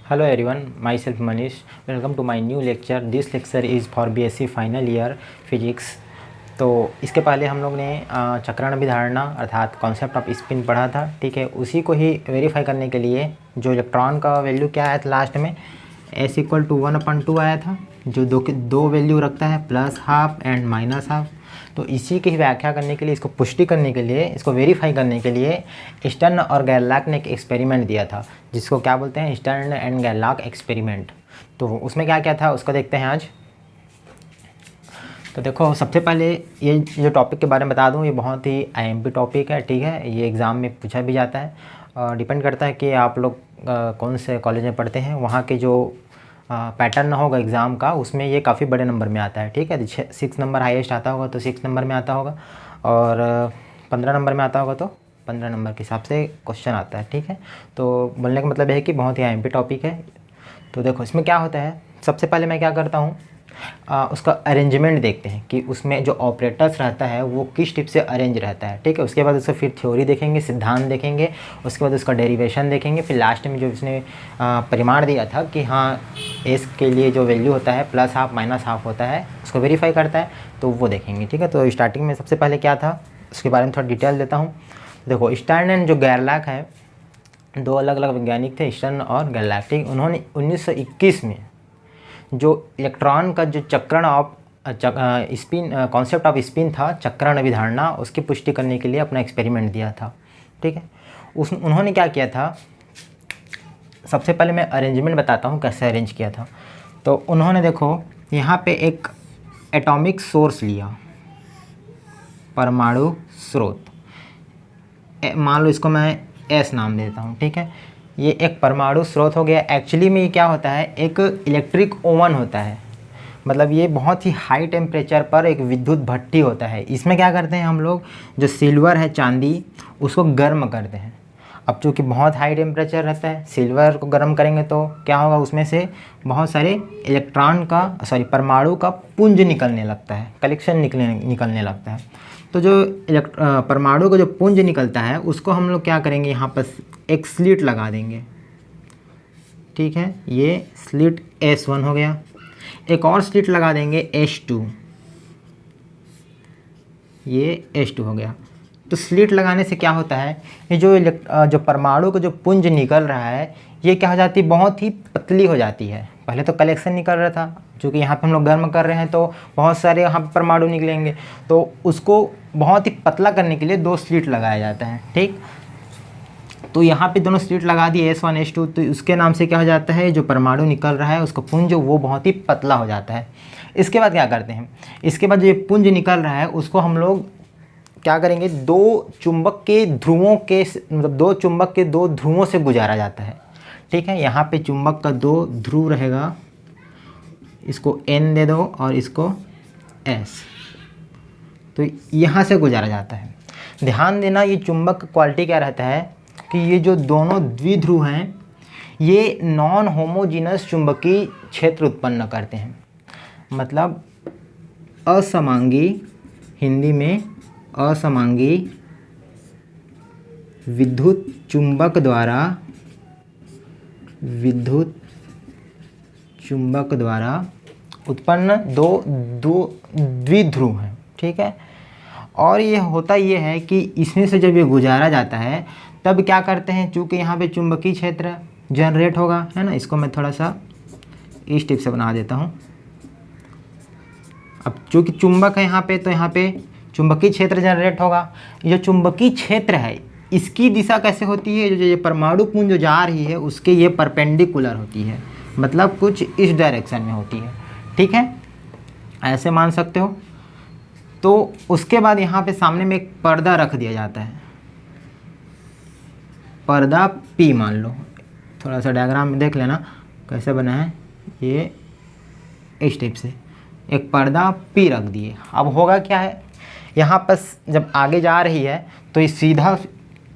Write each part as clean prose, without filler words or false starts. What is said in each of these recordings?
Hello everyone, myself Manish. Welcome to my new lecture. This lecture is for BSc final year physics. तो इसके पहले हम लोग ने चक्रण अभिधारणा अर्थात कॉन्सेप्ट ऑफ स्पिन पढ़ा था, ठीक है। उसी को ही वेरीफाई करने के लिए जो इलेक्ट्रॉन का वैल्यू क्या आया था लास्ट में, S = 1/2 आया था, जो दो वैल्यू रखता है +½ एंड -½ तो इसी की व्याख्या करने के लिए, इसको पुष्टि करने के लिए, इसको वेरीफाई करने के लिए स्टर्न और गैरलाक ने एक एक्सपेरिमेंट दिया था, जिसको क्या बोलते हैं, स्टर्न एंड गैरलाक एक्सपेरिमेंट। तो उसमें क्या क्या था उसको देखते हैं आज। तो देखो, सबसे पहले ये जो टॉपिक के बारे में बता दूं, ये बहुत ही IMP टॉपिक है, ठीक है। ये एग्ज़ाम में पूछा भी जाता है और डिपेंड करता है कि आप लोग कौन से कॉलेज में पढ़ते हैं, वहाँ के जो पैटर्न होगा एग्ज़ाम का, उसमें ये काफ़ी बड़े नंबर में आता है, ठीक है। 6 नंबर हाईएस्ट आता होगा तो 6 नंबर में आता होगा, और 15 नंबर में आता होगा तो 15 नंबर के हिसाब से क्वेश्चन आता है, ठीक है। तो बोलने का मतलब है कि बहुत ही IMP टॉपिक है। तो देखो, इसमें क्या होता है, सबसे पहले मैं क्या करता हूँ, उसका अरेंजमेंट देखते हैं कि उसमें जो ऑपरेटर्स रहता है वो किस टिप से अरेंज रहता है, ठीक है। उसके बाद उसका फिर थ्योरी देखेंगे, सिद्धांत देखेंगे, उसके बाद उसका डेरिवेशन देखेंगे, फिर लास्ट में जो इसने परिमाण दिया था कि हाँ एस के लिए जो वैल्यू होता है +½ -½ होता है, उसको वेरीफाई करता है, तो वो देखेंगे, ठीक है। तो स्टार्टिंग में सबसे पहले क्या था उसके बारे में थोड़ा डिटेल देता हूँ। देखो, स्टर्न एंड जो गैरलाक है, दो अलग अलग वैज्ञानिक थे, स्टर्न और गैरलाक, ठीक। उन्होंने 1921 में जो इलेक्ट्रॉन का जो चक्रण off spin concept off spin था, चक्रण अभिधारणा, उसकी पुष्टि करने के लिए अपना एक्सपेरिमेंट दिया था, ठीक है। उन्होंने क्या किया था, सबसे पहले मैं अरेंजमेंट बताता हूँ कैसे अरेंज किया था। तो उन्होंने देखो यहाँ पे एक एटॉमिक सोर्स लिया, परमाणु स्रोत, मान लो इसको मैं S नाम देता हूँ, ठीक है। ये एक परमाणु स्रोत हो गया। एक्चुअली में ये क्या होता है, एक इलेक्ट्रिक ओवन होता है, मतलब ये बहुत ही हाई टेम्परेचर पर एक विद्युत भट्टी होता है। इसमें क्या करते हैं हम लोग, जो सिल्वर है, चांदी, उसको गर्म करते हैं। अब चूँकि बहुत हाई टेम्परेचर रहता है, सिल्वर को गर्म करेंगे तो क्या होगा, उसमें से बहुत सारे परमाणु का पुंज निकलने लगता है, कलेक्शन निकलने लगता है। तो जो परमाणु का जो पुंज निकलता है, उसको हम लोग क्या करेंगे, यहाँ पर एक स्लिट लगा देंगे, ठीक है। ये स्लिट S1 हो गया। एक और स्लिट लगा देंगे H2, ये H2 हो गया। तो स्लिट लगाने से क्या होता है, ये जो परमाणु का जो पुंज निकल रहा है, ये क्या हो जाती है, बहुत ही पतली हो जाती है। पहले तो कलेक्शन निकल रहा था, क्योंकि यहाँ पे हम लोग गर्म कर रहे हैं तो बहुत सारे यहाँ पर परमाणु निकलेंगे, तो उसको बहुत ही पतला करने के लिए 2 स्लिट लगाया जाता है, ठीक। तो यहाँ पे दोनों स्लिट लगा दिए S1 S2, तो उसके नाम से क्या हो जाता है, जो परमाणु निकल रहा है उसका पुंज वो बहुत ही पतला हो जाता है। इसके बाद क्या करते हैं, इसके बाद जो ये पुंज निकल रहा है उसको हम लोग क्या करेंगे, 2 चुंबक के ध्रुवों के, मतलब 2 चुंबक के 2 ध्रुवों से गुजारा जाता है, ठीक है। यहाँ पे चुंबक का 2 ध्रुव रहेगा, इसको N दे दो और इसको S, तो यहाँ से गुजारा जाता है। ध्यान देना, ये चुंबक का क्वालिटी क्या रहता है कि ये जो दोनों द्विध्रुव हैं, ये नॉन होमोजीनस चुंबकीय क्षेत्र उत्पन्न करते हैं, मतलब असमांगी, हिंदी में असमांगी विद्युत चुंबक द्वारा उत्पन्न दो द्विध्रुव हैं, ठीक है। और ये होता ये है कि इसमें से जब ये गुजारा जाता है तब क्या करते हैं, चूँकि यहाँ पे चुंबकीय क्षेत्र जनरेट होगा, है ना। इसको मैं थोड़ा सा इस टिप से बना देता हूँ। अब चूँकि चुंबक है यहाँ पे, तो यहाँ पे चुंबकीय क्षेत्र जनरेट होगा। ये जो चुंबकीय क्षेत्र है, इसकी दिशा कैसे होती है, जो ये परमाणु पुंज जो जा रही है उसके ये परपेंडिकुलर होती है, मतलब कुछ इस डायरेक्शन में होती है, ठीक है, ऐसे मान सकते हो। तो उसके बाद यहाँ पे सामने में एक पर्दा रख दिया जाता है, पर्दा P मान लो, थोड़ा सा डायग्राम में देख लेना कैसे बना है, ये इस टाइप से एक पर्दा P रख दिए। अब होगा क्या है, यहाँ पर जब आगे जा रही है तो ये सीधा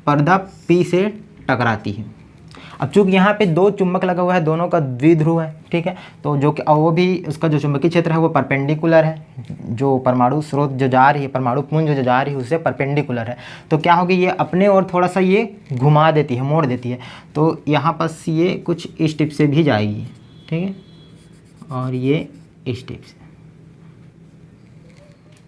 पर्दा P से टकराती है। अब चूंकि यहाँ पे दो चुंबक लगा हुआ है, दोनों का द्विध्रुव है, ठीक है, तो जो कि वो भी उसका जो चुंबकीय क्षेत्र है वो परपेंडिकुलर है, जो परमाणु स्रोत जो जा रही है, परमाणु पुंज जो जा रही है उससे परपेंडिकुलर है। तो क्या होगी, ये अपने और थोड़ा सा ये घुमा देती है, मोड़ देती है, तो यहाँ पर ये कुछ इस टिप से भी जाएगी, ठीक है, और ये इस टिप से।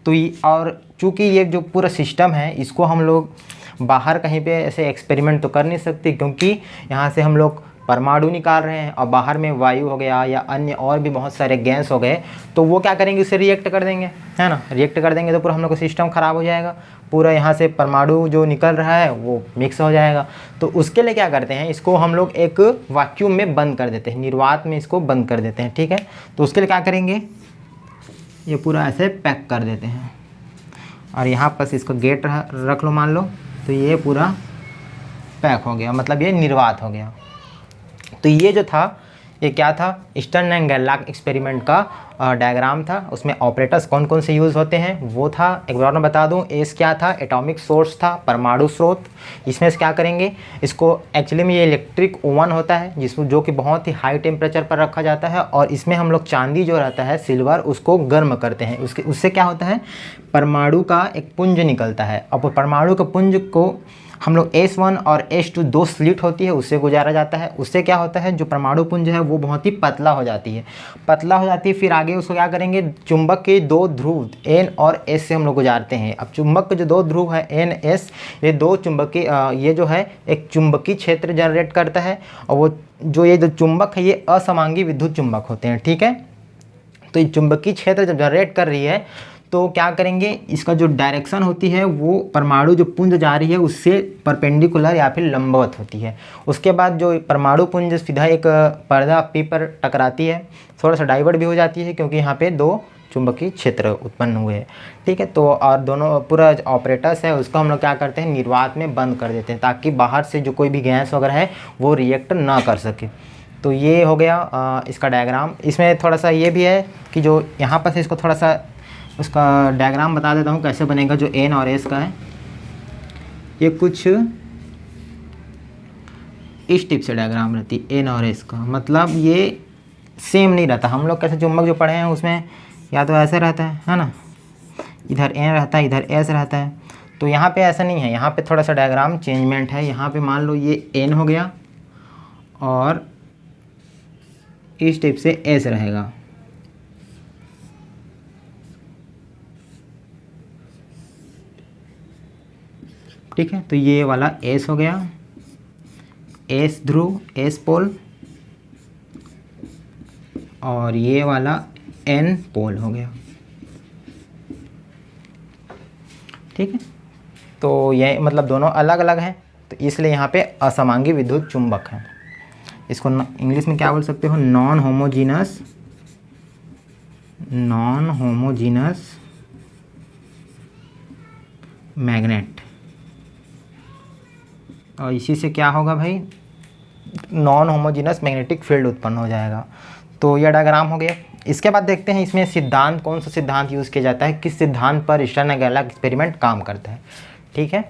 तो ये, और चूँकि ये जो पूरा सिस्टम है इसको हम लोग बाहर कहीं पे ऐसे एक्सपेरिमेंट तो कर नहीं सकते, क्योंकि यहाँ से हम लोग परमाणु निकाल रहे हैं और बाहर में वायु हो गया या अन्य और भी बहुत सारे गैस हो गए, तो वो क्या करेंगे, उससे रिएक्ट कर देंगे, है ना, रिएक्ट कर देंगे तो पूरा हम लोग का सिस्टम ख़राब हो जाएगा, पूरा यहाँ से परमाणु जो निकल रहा है वो मिक्स हो जाएगा। तो उसके लिए क्या करते हैं, इसको हम लोग एक वैक्यूम में बंद कर देते हैं, निर्वात में इसको बंद कर देते हैं, ठीक है। तो उसके लिए क्या करेंगे, ये पूरा ऐसे पैक कर देते हैं और यहाँ पर इसको गेट रख लो मान लो, तो ये पूरा पैक हो गया, मतलब ये निर्वात हो गया। तो ये जो था ये क्या था, स्टर्न एंड गेरलाच एक्सपेरिमेंट का डायग्राम था, उसमें ऑपरेटर्स कौन कौन से यूज़ होते हैं वो था। एक बार मैं बता दूं, एस क्या था, एटॉमिक सोर्स था, परमाणु स्रोत। इसमें से क्या करेंगे, इसको एक्चुअली में ये इलेक्ट्रिक ओवन होता है जिसमें जो कि बहुत ही हाई टेम्परेचर पर रखा जाता है, और इसमें हम लोग चांदी जो रहता है, सिल्वर, उसको गर्म करते हैं। उससे क्या होता है, परमाणु का एक पुंज निकलता है, और परमाणु के पुंज को हम लोग S1 और S2 दो स्लिट होती है उससे गुजारा जाता है। उससे क्या होता है, जो परमाणु पुंज है वो बहुत ही पतला हो जाती है, फिर आगे उसको क्या करेंगे, चुंबक के दो ध्रुव N और S से हम लोग गुजारते हैं। अब चुंबक के जो दो ध्रुव है N S, ये दो चुंबकीय ये जो है एक चुंबकीय क्षेत्र जनरेट करता है, और वो जो ये जो चुंबक है ये असमांगी विद्युत चुंबक होते हैं, ठीक है। तो ये चुंबकीय क्षेत्र जब जनरेट कर रही है तो क्या करेंगे, इसका जो डायरेक्शन होती है वो परमाणु जो पुंज जा रही है उससे परपेंडिकुलर या फिर लंबवत होती है। उसके बाद जो परमाणु पुंज सीधा एक पर्दा पी पर टकराती है, थोड़ा सा डाइवर्ट भी हो जाती है क्योंकि यहाँ पे दो चुंबकीय क्षेत्र उत्पन्न हुए हैं, ठीक है। तो और दोनों पूरा ऑपरेटर्स है उसको हम लोग क्या करते हैं, निर्वात में बंद कर देते हैं, ताकि बाहर से जो कोई भी गैस वगैरह है वो रिएक्ट ना कर सके। तो ये हो गया इसका डायग्राम। इसमें थोड़ा सा ये भी है कि जो यहाँ पर से इसको थोड़ा सा उसका डायग्राम बता देता हूँ कैसे बनेगा। जो N और S का है ये कुछ इस टिप से डायग्राम रहती है, N और S का, मतलब ये सेम नहीं रहता। हम लोग कैसे चुंबक जो पढ़े हैं उसमें या तो ऐसे रहता है ना, इधर N रहता है, इधर S रहता है। तो यहाँ पे ऐसा नहीं है, यहाँ पे थोड़ा सा डायग्राम चेंजमेंट है। यहाँ पे मान लो ये N हो गया और इस टिप से S रहेगा, ठीक है। तो ये वाला S हो गया, S ध्रुव, S पोल, और ये वाला N पोल हो गया, ठीक है। तो ये मतलब दोनों अलग अलग हैं, तो इसलिए यहाँ पे असमांगी विद्युत चुंबक है। इसको इंग्लिश में क्या बोल सकते हो, नॉन होमोजीनस मैग्नेट। और इसी से क्या होगा भाई, नॉन होमोजीनस मैग्नेटिक फील्ड उत्पन्न हो जाएगा। तो यह डायग्राम हो गया। इसके बाद देखते हैं इसमें सिद्धांत, कौन सा सिद्धांत यूज़ किया जाता है, किस सिद्धांत पर स्टर्न एंड गेरलाच एक्सपेरिमेंट काम करता है, ठीक है।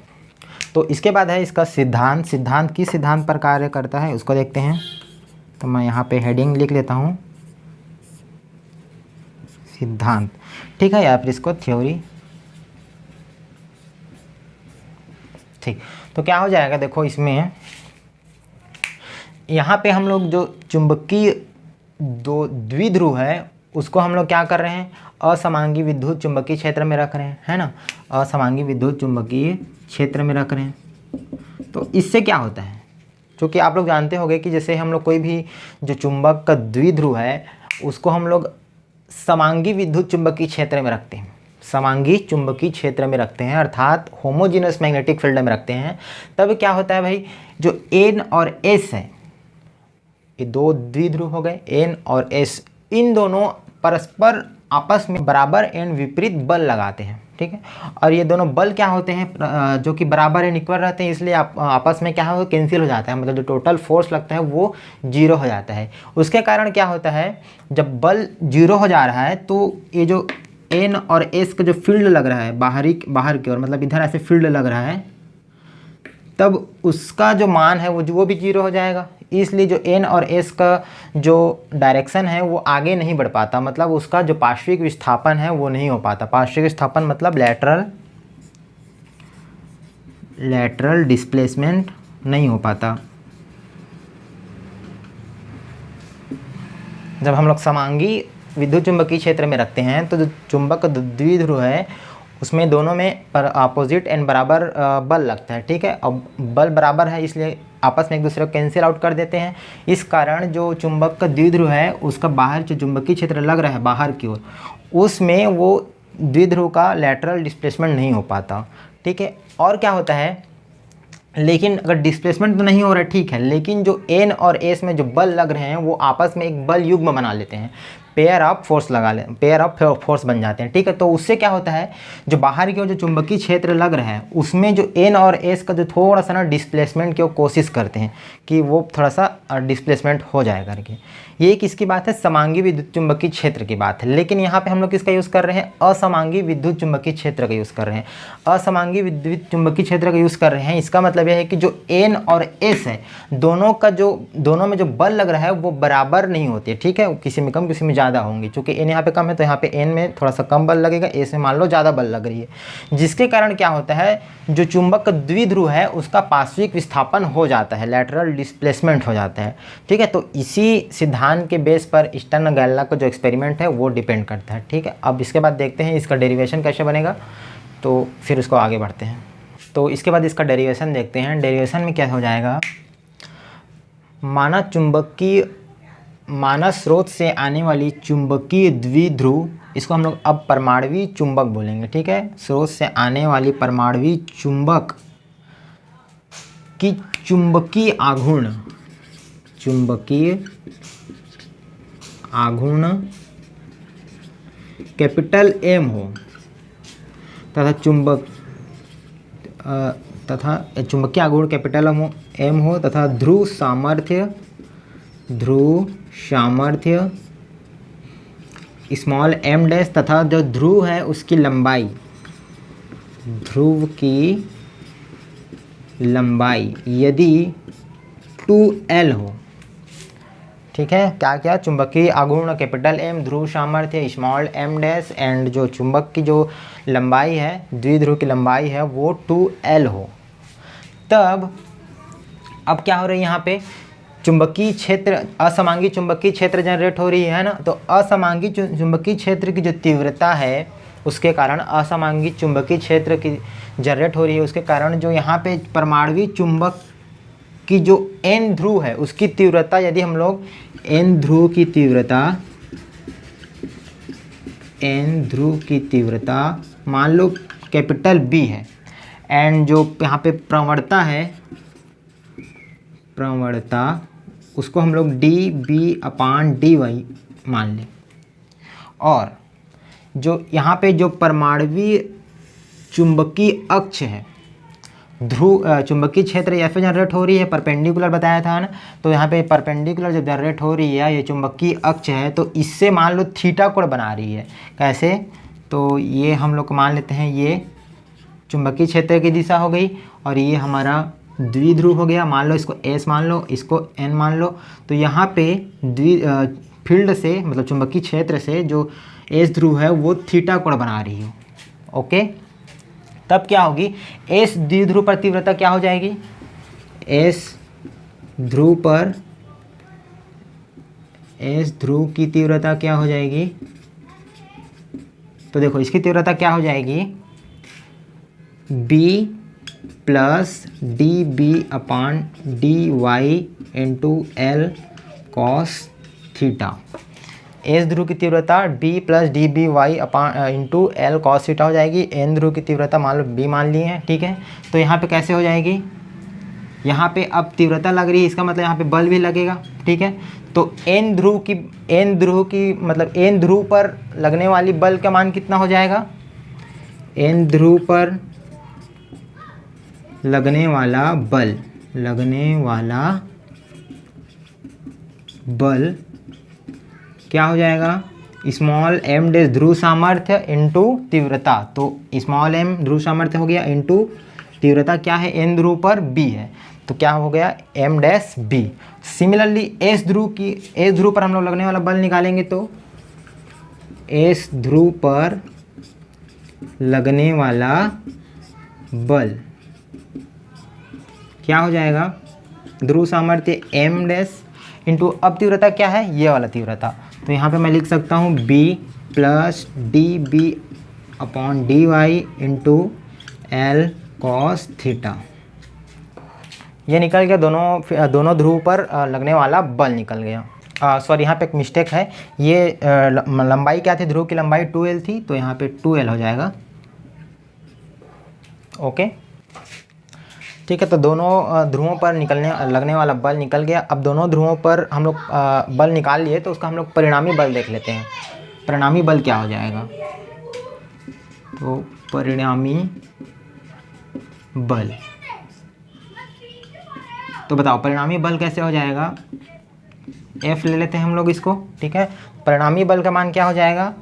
तो इसके बाद है इसका सिद्धांत किस सिद्धांत पर कार्य करता है उसको देखते हैं। तो मैं यहाँ पे हेडिंग लिख लेता हूँ, सिद्धांत, ठीक है, या फिर इसको थ्योरी, ठीक। तो क्या हो जाएगा, देखो इसमें यहाँ पे हम लोग जो चुंबकीय दो द्विध्रुव है उसको हम लोग क्या कर रहे हैं, असमांगी विद्युत चुंबकीय क्षेत्र में रख रहे हैं, है ना, असमांगी विद्युत चुंबकीय क्षेत्र में रख रहे हैं। तो इससे क्या होता है, क्योंकि आप लोग जानते होंगे कि जैसे हम लोग कोई भी जो चुंबक का द्विध्रुव है उसको हम लोग समांगी विद्युत चुंबकीय क्षेत्र में रखते हैं, समांगी चुंबकीय क्षेत्र में रखते हैं, अर्थात होमोजीनस मैग्नेटिक फील्ड में रखते हैं। तब क्या होता है भाई, जो N और S है, ये दो द्विध्रुव हो गए N और S, इन दोनों परस्पर आपस में बराबर एंड विपरीत बल लगाते हैं, ठीक है। और ये दोनों बल क्या होते हैं, जो कि बराबर एंड इक्वल रहते हैं, इसलिए आपस में क्या हो, कैंसिल हो जाता है, मतलब जो टोटल फोर्स लगता है वो 0 हो जाता है। उसके कारण क्या होता है, जब बल 0 हो जा रहा है तो ये जो N और S का जो फील्ड लग रहा है बाहर की ओर, मतलब इधर ऐसे फील्ड लग रहा है, तब उसका जो मान है वो भी 0 हो जाएगा। इसलिए जो n और s का जो डायरेक्शन है वो आगे नहीं बढ़ पाता, मतलब उसका जो पार्श्विक विस्थापन है वो नहीं हो पाता। पार्श्विक विस्थापन मतलब लेटरल डिस्प्लेसमेंट नहीं हो पाता। जब हम लोग समांगी विद्युत चुंबकीय क्षेत्र में रखते हैं तो जो चुंबक द्विध्रुव है उसमें दोनों में पर अपोजिट एंड बराबर बल लगता है, ठीक है। अब बल बराबर है इसलिए आपस में एक दूसरे को कैंसिल आउट कर देते हैं। इस कारण जो चुंबक का द्विध्रुव है उसका बाहर जो चुंबकीय क्षेत्र लग रहा है बाहर की ओर, उसमें वो द्विध्रुव का लेटरल डिस्प्लेसमेंट नहीं हो पाता, ठीक है। और क्या होता है, लेकिन अगर डिस्प्लेसमेंट तो नहीं हो रहा है, ठीक है, लेकिन जो n और s में जो बल लग रहे हैं वो आपस में एक बल युग्म बना लेते हैं, पेयर ऑफ फोर्स बन जाते हैं, ठीक है। तो उससे क्या होता है, जो बाहर की ओर जो चुंबकीय क्षेत्र लग रहा है उसमें जो n और s का जो थोड़ा सा ना डिस्प्लेसमेंट की कोशिश करते हैं कि वो थोड़ा सा डिस्प्लेसमेंट हो जाए करके। ये किसकी बात है, समांगी विद्युत चुंबकीय क्षेत्र की बात है। लेकिन यहाँ पे हम लोग किसका यूज़ कर रहे हैं, असमांगी विद्युत चुंबकीय क्षेत्र का यूज़ कर रहे हैं। असमांगी विद्युत चुंबकीय क्षेत्र का यूज़ कर रहे हैं, इसका मतलब यह है कि जो n और s है दोनों में जो बल लग रहा है वो बराबर नहीं होती है, ठीक है। किसी में कम किसी में ज़्यादा होंगी। चूँकि n यहाँ पे कम है तो यहाँ पे n में थोड़ा सा कम बल लगेगा, s में मान लो ज़्यादा बल लग रही है, जिसके कारण क्या होता है, जो चुंबक द्विध्रुव है उसका पार्श्विक विस्थापन हो जाता है, लेटरल डिस्प्लेसमेंट हो जाता है, ठीक है। तो इसी सिद्धांत के बेस पर स्टर्न गैल्ला का जो एक्सपेरिमेंट है वो डिपेंड करता है, ठीक है। अब इसके बाद देखते हैं इसका डेरिवेशन कैसे बनेगा, तो फिर उसको आगे बढ़ते हैं। तो इसके बाद इसका डेरिवेशन देखते हैं। डेरिवेशन में क्या हो जाएगा, माना स्रोत से आने वाली चुंबकीय द्विध्रुव, इसको हम लोग अब परमाणुवीय चुंबक बोलेंगे, ठीक है। स्रोत से आने वाली परमाणुवीय चुंबक की चुंबकीय आघूर्ण कैपिटल M हो तथा चुंबकीय आघूर्ण कैपिटल M हो तथा ध्रुव सामर्थ्य स्मॉल m डैश तथा जो ध्रुव है उसकी लंबाई, ध्रुव की लंबाई यदि 2L हो, ठीक है। क्या चुंबकीय आघूर्ण कैपिटल M, ध्रुव सामर्थ्य स्मॉल m डैश एंड जो चुंबक की जो लंबाई है, द्विध्रुव की लंबाई है वो 2L हो, तब अब क्या हो रही है यहाँ पे, चुंबकीय क्षेत्र, असमांगी चुंबकीय क्षेत्र जनरेट हो रही है ना। तो असमांगी चुंबकीय क्षेत्र की जो तीव्रता है उसके कारण, असमांगी चुंबकीय क्षेत्र की जनरेट हो रही है उसके कारण जो यहाँ पे परमाणुवीय चुंबक की जो n ध्रुव है उसकी तीव्रता, यदि हम लोग n ध्रुव की तीव्रता मान लो कैपिटल B है, एंड जो यहाँ पे प्रवणता उसको हम लोग dB/dy मान लें, और जो यहाँ पे जो परमाणुवीय चुंबकीय अक्ष है, ध्रुव चुंबकीय क्षेत्र या फिर जनरेट हो रही है, परपेंडिकुलर बताया था ना। तो यहाँ पे परपेंडिकुलर जब जनरेट हो रही है, ये चुंबकीय अक्ष है, तो इससे मान लो थीटा कोण बना रही है। कैसे, तो ये हम लोग मान लेते हैं, ये चुंबकीय क्षेत्र की दिशा हो गई और ये हमारा द्विध्रुव हो गया। मान लो इसको S मान लो, इसको N मान लो। तो यहाँ पे फील्ड से मतलब चुंबकीय क्षेत्र से जो S ध्रुव है वो थीटा कोण बना रही है, ओके। तब क्या होगी, S द्विध्रुव पर तीव्रता क्या हो जाएगी, S ध्रुव की तीव्रता क्या हो जाएगी, तो देखो इसकी तीव्रता क्या हो जाएगी, B plus dB/dy into L cos theta. S ध्रुव की तीव्रता B plus dBy into L cos theta हो जाएगी। N ध्रुव की तीव्रता मान लो B मान ली है, ठीक है। तो यहाँ पे कैसे हो जाएगी, यहाँ पे अब तीव्रता लग रही है, इसका मतलब यहाँ पे बल भी लगेगा, ठीक है। तो N ध्रुव की मतलब N ध्रुव पर लगने वाली बल का मान कितना हो जाएगा, N ध्रुव पर लगने वाला बल क्या हो जाएगा, स्मॉल m डैश ध्रुव सामर्थ्य इंटू तीव्रता। तो स्मॉल m ध्रुव सामर्थ्य हो गया इंटू तीव्रता क्या है, एन ध्रुव पर बी है, तो क्या हो गया M dash B. Similarly S ध्रुव पर हम लोग लगने वाला बल निकालेंगे, तो एस ध्रुव पर लगने वाला बल क्या हो जाएगा, ध्रुव सामर्थ्य एम डैश इंटू, अब तीव्रता क्या है, ये वाला तीव्रता, तो यहाँ पे मैं लिख सकता हूँ B plus D B upon D Y into L cos theta. ये निकल गया, दोनों ध्रुव पर लगने वाला बल निकल गया। सॉरी, यहाँ पे एक मिस्टेक है, ये लंबाई क्या थी, ध्रुव की लंबाई 2L थी, तो यहाँ पे 2L हो जाएगा। ओके, ठीक है, तो दोनों ध्रुवों पर लगने वाला बल निकल गया। अब दोनों ध्रुवों पर हम लोग बल निकाल लिए, तो उसका हम लोग परिणामी बल देख लेते हैं। परिणामी बल क्या हो जाएगा, तो परिणामी बल, तो बताओ परिणामी बल कैसे हो जाएगा, F ले लेते हैं हम लोग इसको, ठीक है। परिणामी बल का मान क्या हो जाएगा,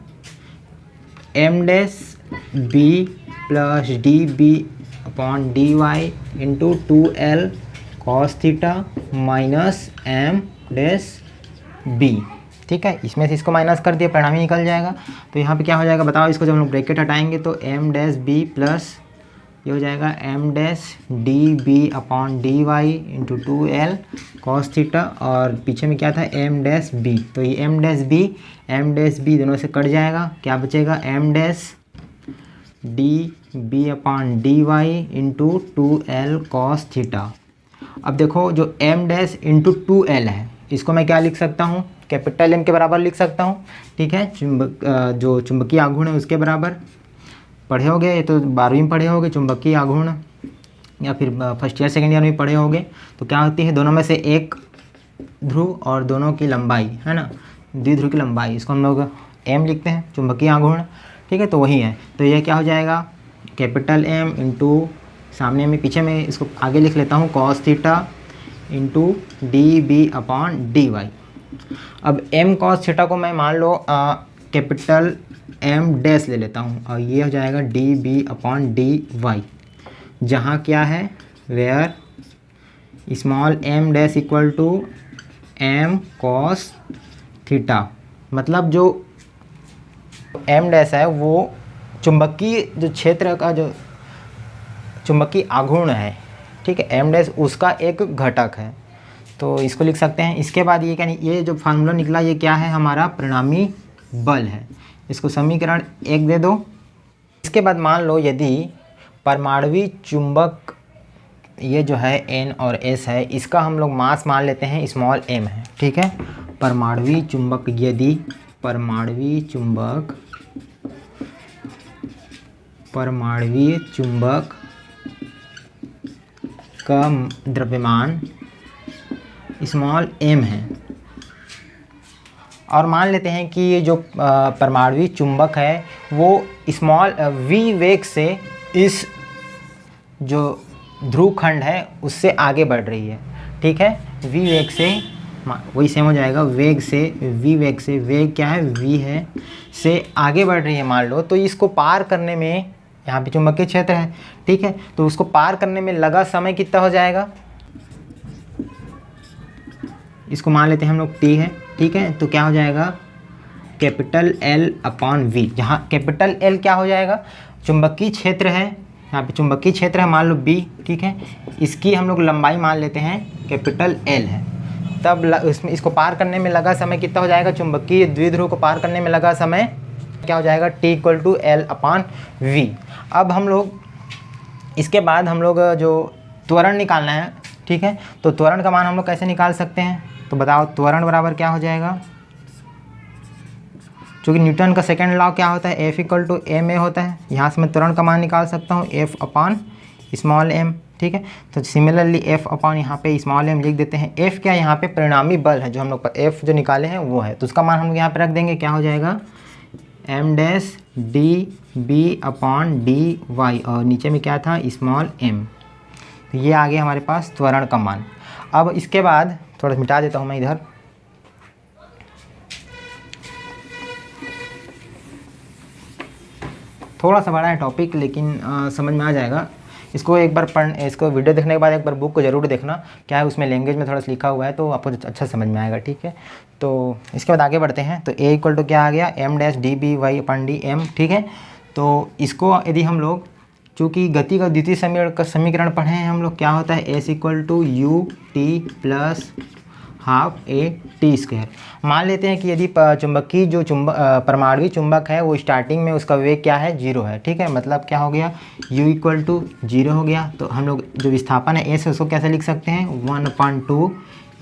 M dash B plus D B upon D Y into 2L cos theta minus M dash B, ठीक है। इसमें से इसको माइनस कर दिया, परिणामी निकल जाएगा। तो यहाँ पे क्या हो जाएगा बताओ, इसको जब हम लोग ब्रैकेट हटाएंगे तो एम डैश बी प्लस ये हो जाएगा M dash D B upon D Y into 2L cos theta, और पीछे में क्या था एम डैश बी, तो ये एम डैश बी दोनों से कट जाएगा, क्या बचेगा M dash D B upon D Y into 2L cos theta. अब देखो जो एम डैश इंटू 2L है, इसको मैं क्या लिख सकता हूँ, कैपिटल एम के बराबर लिख सकता हूँ, ठीक है। जो चुंबकीय आघूर्ण है उसके बराबर पढ़े होगे, ये तो 12वीं में पढ़े होगे चुंबकीय आघूर्ण, या फिर फर्स्ट ईयर सेकेंड ईयर में पढ़े होगे। तो क्या होती है, दोनों में से एक ध्रुव और दोनों की लंबाई है ना, द्विध्रुव की लंबाई, इसको हम लोग एम लिखते हैं, चुंबकीय आघूर्ण, ठीक है। तो वही है, तो ये क्या हो जाएगा कैपिटल एम इंटू सामने में पीछे में इसको आगे लिख लेता हूँ cos theta into D B upon D Y. अब एम कॉस थीटा को मैं मान लो कैपिटल एम डैश ले लेता हूँ, और ये हो जाएगा D B upon D Y, जहाँ क्या है where small M dash equal to M cos theta, मतलब जो एम डैश है वो चुंबकीय जो क्षेत्र का जो चुंबकीय आघूर्ण है, ठीक है, एम डैश उसका एक घटक है, तो इसको लिख सकते हैं। इसके बाद ये क्या, ये जो फार्मूला निकला ये क्या है, हमारा परिणामी बल है, इसको समीकरण 1 दे दो। इसके बाद मान लो यदि परमाणुवीय चुंबक ये जो है N और S है, इसका हम लोग मास मान लेते हैं स्मॉल m है, ठीक है। परमाणुवीय चुंबक, यदि परमाणुवीय चुंबक का द्रव्यमान स्मॉल m है, और मान लेते हैं कि ये जो परमाणुवीय चुंबक है वो स्मॉल v वेग से इस जो ध्रुव खंड है उससे आगे बढ़ रही है, ठीक है। v वेग से, वही सेम हो जाएगा, वेग से v वेग से, वेग क्या है v है, से आगे बढ़ रही है मान लो, तो इसको पार करने में, यहाँ पे चुंबकीय क्षेत्र है, ठीक है, तो उसको पार करने में लगा समय कितना हो जाएगा, इसको मान लेते हैं हम लोग t है, ठीक है। तो क्या हो जाएगा कैपिटल L अपॉन वी, जहाँ कैपिटल L क्या हो जाएगा चुंबकीय क्षेत्र है, यहाँ पे चुंबकीय क्षेत्र है मान लो B, ठीक है, इसकी हम लोग लंबाई मान लेते हैं कैपिटल L है, तब इसमें इसको पार करने में लगा समय कितना हो जाएगा, चुंबकीय द्विध्रुव को पार करने में लगा समय क्या हो जाएगा T equal to L upon V. अब हम लोग इसके बाद हम लोग जो त्वरण निकालना है, ठीक है, तो त्वरण का मान हम लोग कैसे निकाल सकते हैं, तो बताओ त्वरण बराबर क्या हो जाएगा, क्योंकि न्यूटन का सेकंड लॉ क्या होता है, F equal to M A होता है, यहाँ से मैं त्वरण का मान निकाल सकता हूँ F अपॉन स्मॉल m, ठीक है। तो सिमिलरली F अपॉन यहाँ पे स्मॉल m लिख देते हैं। F क्या यहाँ पे परिणामी बल है, जो हम लोग F जो निकाले हैं वो है, तो उसका मान हम लोग यहाँ पे रख देंगे, क्या हो जाएगा m dash D B upon D Y, और नीचे में क्या था स्मॉल m, तो ये आ गया हमारे पास त्वरण का मान। अब इसके बाद थोड़ा मिटा देता हूँ मैं इधर, थोड़ा सा बड़ा है टॉपिक लेकिन समझ में आ जाएगा। इसको एक बार इसको वीडियो देखने के बाद एक बार बुक को ज़रूर देखना, क्या है उसमें लैंग्वेज में थोड़ा सा लिखा हुआ है तो आपको अच्छा समझ में आएगा, ठीक है। तो इसके बाद आगे बढ़ते हैं। तो ए इक्वल टू क्या आ गया, M dash D B Y अपन डी एम, ठीक है। तो इसको यदि हम लोग चूँकि गति का द्वितीय समीकरण पढ़े हैं हम लोग, क्या होता है S equal to U T plus half A T square. मान लेते हैं कि यदि चुंबकीय जो परमाणुवी चुंबक है वो स्टार्टिंग में उसका वेग क्या है, 0 है, ठीक है। मतलब क्या हो गया, u इक्वल टू 0 हो गया। तो हम लोग जो विस्थापन है एस उसको कैसे लिख सकते हैं, 1/2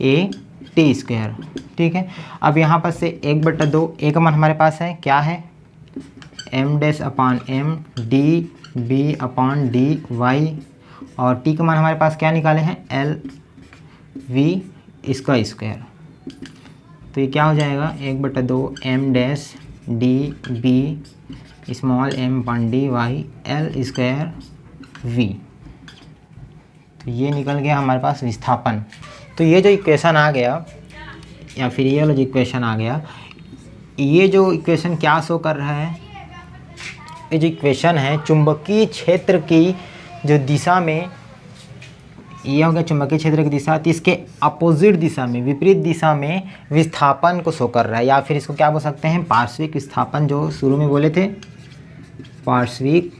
ए टी स्क्वायर, ठीक है। अब यहाँ पर से 1/2 ए का मान हमारे पास है क्या है, एम डैश अपान एम डी बी अपान डी वाई, और टी का मान हमारे पास क्या निकाले हैं, एल वी इसका स्क्वायर। तो ये क्या हो जाएगा, 1/2 M dash D B small M upon D Y L square V. तो ये निकल गया हमारे पास विस्थापन। तो ये जो इक्वेशन आ गया, या फिर ये वाला जो इक्वेशन आ गया, ये जो इक्वेशन क्या शो कर रहा है, ये जो इक्वेशन है चुंबकीय क्षेत्र की जो दिशा में, ये हो गया चुंबकीय क्षेत्र की दिशा, तो इसके अपोजिट दिशा में, विपरीत दिशा में विस्थापन को शो कर रहा है, या फिर इसको क्या बोल सकते हैं, पार्श्विक विस्थापन, जो शुरू में बोले थे पार्श्विक।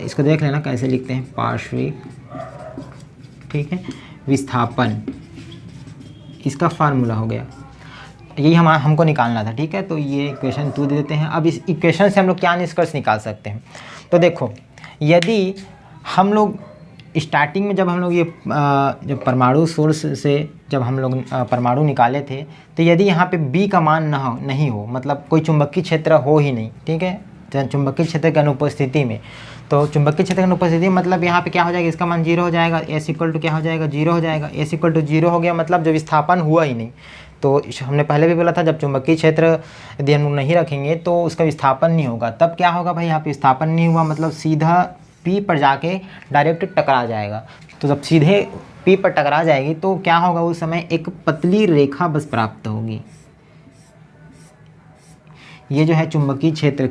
इसको देख लेना कैसे लिखते हैं, पार्श्विक, ठीक है, विस्थापन, इसका फार्मूला हो गया, यही हमको निकालना था, ठीक है। तो ये इक्वेशन 2 दे देते हैं। अब इस इक्वेशन से हम लोग क्या निष्कर्ष निकाल सकते हैं, तो देखो यदि हम लोग स्टार्टिंग में जब हम लोग ये जब परमाणु सोर्स से जब हम लोग परमाणु निकाले थे, तो यदि यहाँ पे B का मान नहीं हो, मतलब कोई चुंबकीय क्षेत्र हो ही नहीं, ठीक है, चुंबकीय क्षेत्र की अनुपस्थिति में, तो चुंबकीय क्षेत्र की अनुपस्थिति मतलब यहाँ पे क्या हो जाएगा, इसका मान 0 हो जाएगा, एस इक्वल टू क्या हो जाएगा, 0 हो जाएगा। एस इक्वल टू 0 हो गया मतलब जो विस्थापन हुआ ही नहीं। तो हमने पहले भी बोला था जब चुंबकीय क्षेत्र यदि हम लोग नहीं रखेंगे तो उसका विस्थापन नहीं होगा। तब क्या होगा भाई, यहाँ पे विस्थापन नहीं हुआ मतलब सीधा P पर जाके डायरेक्ट टकरा जाएगा। तो जब सीधे P पर टकरा जाएगी तो क्या होगा, उस समय एक पतली रेखा बस प्राप्त होगी। ये जो है चुंबकीय क्षेत्र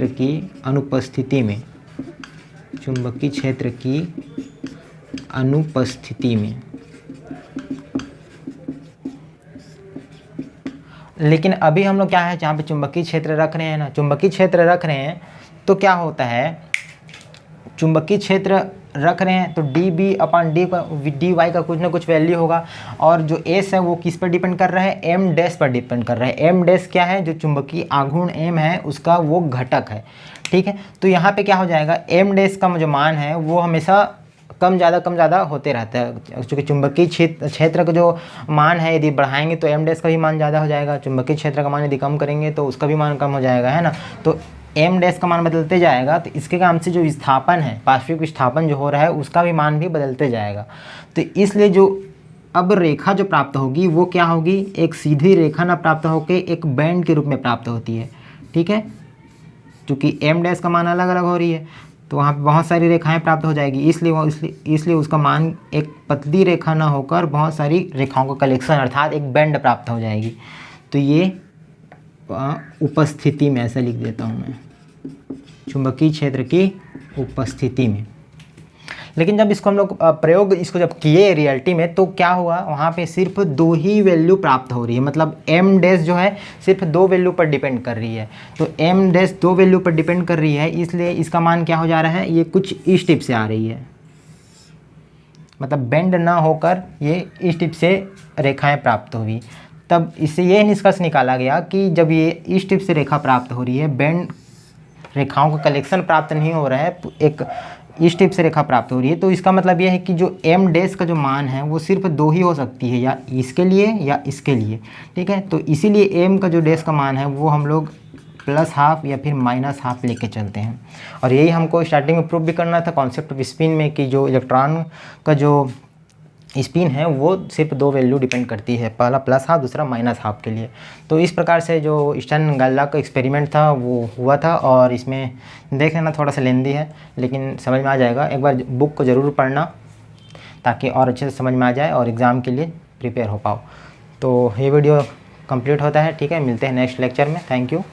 की अनुपस्थिति में, चुंबकीय क्षेत्र की अनुपस्थिति में। लेकिन अभी हम लोग क्या है, जहाँ पे चुंबकीय क्षेत्र रख रहे हैं ना, चुंबकीय क्षेत्र रख रहे हैं तो क्या होता है, चुंबकीय क्षेत्र रख रहे हैं तो डी बी अपान डी वाई का कुछ ना कुछ वैल्यू होगा, और जो एस है वो किस पर डिपेंड कर रहा है, एम डैश पर डिपेंड कर रहा है। एम डैश क्या है, जो चुंबकीय आघूर्ण एम है उसका वो घटक है, ठीक है। तो यहाँ पे क्या हो जाएगा, एम डैश का जो मान है वो हमेशा कम ज़्यादा होते रहता है, क्योंकि चुंबकीय क्षेत्र का जो मान है यदि बढ़ाएंगे तो एम डैश का भी मान ज़्यादा हो जाएगा, चुंबकीय क्षेत्र का मान यदि कम करेंगे तो उसका भी मान कम हो जाएगा, है ना। तो एम डैश का मान बदलते जाएगा, तो इसके काम से जो विस्थापन है, पार्श्विक विस्थापन जो हो रहा है उसका भी मान भी बदलते जाएगा। तो इसलिए जो अब रेखा जो प्राप्त होगी वो क्या होगी, एक सीधी रेखा ना प्राप्त होकर एक बैंड के रूप में प्राप्त होती है, ठीक है। क्योंकि एम डैश का मान अलग अलग हो रही है तो वहाँ पे बहुत सारी रेखाएं प्राप्त हो जाएगी, इसलिए उसका मान एक पतली रेखा ना होकर बहुत सारी रेखाओं का कलेक्शन अर्थात एक बैंड प्राप्त हो जाएगी। तो ये उपस्थिति में ऐसा लिख देता हूँ मैं, चुंबकीय क्षेत्र की उपस्थिति में। लेकिन जब इसको हम लोग प्रयोग इसको जब किए रियलिटी में तो क्या हुआ, वहाँ पे सिर्फ 2 ही वैल्यू प्राप्त हो रही है, मतलब एम डैश जो है सिर्फ 2 वैल्यू पर डिपेंड कर रही है। तो एम डैश 2 वैल्यू पर डिपेंड कर रही है, इसलिए इसका मान क्या हो जा रहा है, ये कुछ इस टिप से आ रही है, मतलब बेंड ना होकर ये इस टिप से रेखाएं प्राप्त हुई। तब इससे ये निष्कर्ष निकाला गया कि जब ये इस टिप से रेखा प्राप्त हो रही है, बेंड रेखाओं का कलेक्शन प्राप्त नहीं हो रहा है, एक इस टिप से रेखा प्राप्त हो रही है, तो इसका मतलब ये है कि जो एम डैश का जो मान है वो सिर्फ 2 ही हो सकती है, या इसके लिए या इसके लिए, ठीक है। तो इसीलिए एम का जो डैश का मान है वो हम लोग +½ या फिर -½ लेके चलते हैं। और यही हमको स्टार्टिंग में प्रूव भी करना था कॉन्सेप्ट ऑफ स्पिन में, कि जो इलेक्ट्रॉन का जो स्पिन है वो सिर्फ 2 वैल्यू डिपेंड करती है, पहला +½ दूसरा -½ के लिए। तो इस प्रकार से जो स्टर्न-गेर्लach का एक्सपेरिमेंट था वो हुआ था, और इसमें देख लेना थोड़ा सा लेंदी है लेकिन समझ में आ जाएगा। एक बार बुक को ज़रूर पढ़ना ताकि और अच्छे से समझ में आ जाए और एग्ज़ाम के लिए प्रिपेयर हो पाओ। तो ये वीडियो कंप्लीट होता है, ठीक है। मिलते हैं नेक्स्ट लेक्चर में। Thank you.